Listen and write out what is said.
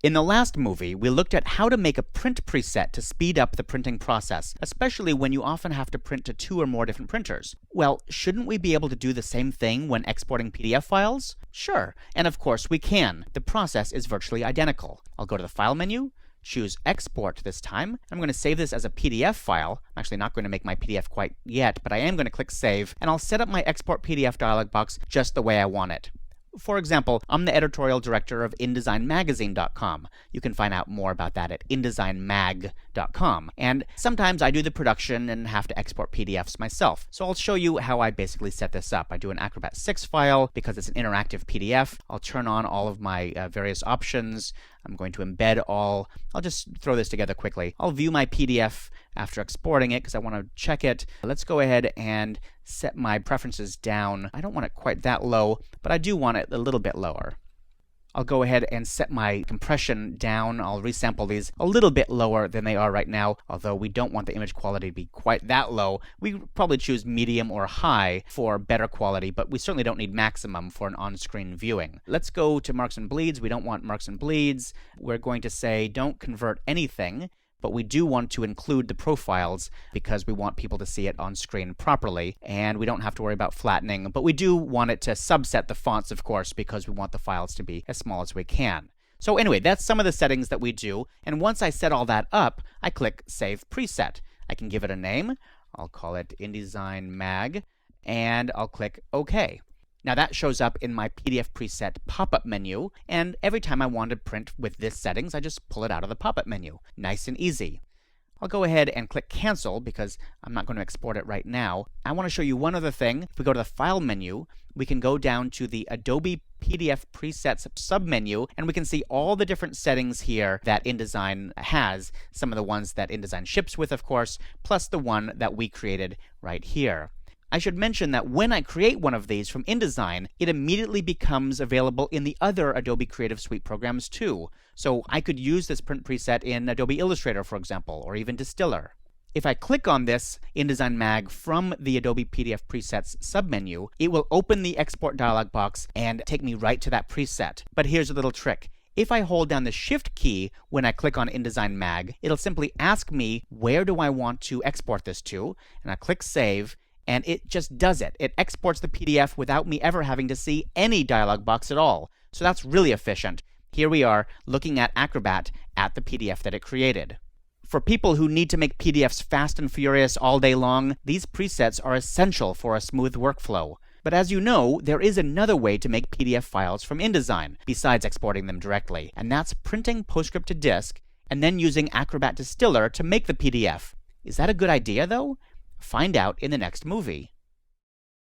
In the last movie, we looked at how to make a print preset to speed up the printing process, especially when you often have to print to 2 or more different printers. Well, shouldn't we be able to do the same thing when exporting PDF files? Sure, and of course we can. The process is virtually identical. I'll go to the File menu, choose Export this time. I'm going to save this as a PDF file. I'm actually not going to make my PDF quite yet, but I am going to click Save, and I'll set up my Export PDF dialog box just the way I want it. For example, I'm the editorial director of InDesignMagazine.com. You can find out more about that at InDesignMag.com. And sometimes I do the production and have to export PDFs myself. So I'll show you how I basically set this up. I do an Acrobat 6 file because it's an interactive PDF. I'll turn on all of my various options. I'm going to embed all. I'll just throw this together quickly. I'll view my PDF after exporting it because I want to check it. Let's go ahead and set my preferences down. I don't want it quite that low, but I do want it a little bit lower. I'll go ahead and set my compression down. I'll resample these a little bit lower than they are right now, although we don't want the image quality to be quite that low. We probably choose medium or high for better quality, but we certainly don't need maximum for an on-screen viewing. Let's go to marks and bleeds. We don't want marks and bleeds. We're going to say don't convert anything, but we do want to include the profiles because we want people to see it on screen properly, and we don't have to worry about flattening, but we do want it to subset the fonts, of course, because we want the files to be as small as we can. So anyway, that's some of the settings that we do, and once I set all that up, I click Save Preset. I can give it a name. I'll call it InDesign Mag, and I'll click OK. Now that shows up in my PDF preset pop-up menu, and every time I want to print with this settings, I just pull it out of the pop-up menu. Nice and easy. I'll go ahead and click Cancel because I'm not going to export it right now. I want to show you one other thing. If we go to the File menu, we can go down to the Adobe PDF Presets submenu, and we can see all the different settings here that InDesign has. Some of the ones that InDesign ships with, of course, plus the one that we created right here. I should mention that when I create one of these from InDesign, it immediately becomes available in the other Adobe Creative Suite programs too. So I could use this print preset in Adobe Illustrator, for example, or even Distiller. If I click on this InDesign Mag from the Adobe PDF Presets submenu, it will open the export dialog box and take me right to that preset. But here's a little trick. If I hold down the Shift key when I click on InDesign Mag, it'll simply ask me where do I want to export this to, and I click Save, and it just does it. It exports the PDF without me ever having to see any dialog box at all. So that's really efficient. Here we are looking at Acrobat at the PDF that it created. For people who need to make PDFs fast and furious all day long, these presets are essential for a smooth workflow. But as you know, there is another way to make PDF files from InDesign, besides exporting them directly, and that's printing PostScript to disk and then using Acrobat Distiller to make the PDF. Is that a good idea, though? Find out in the next movie.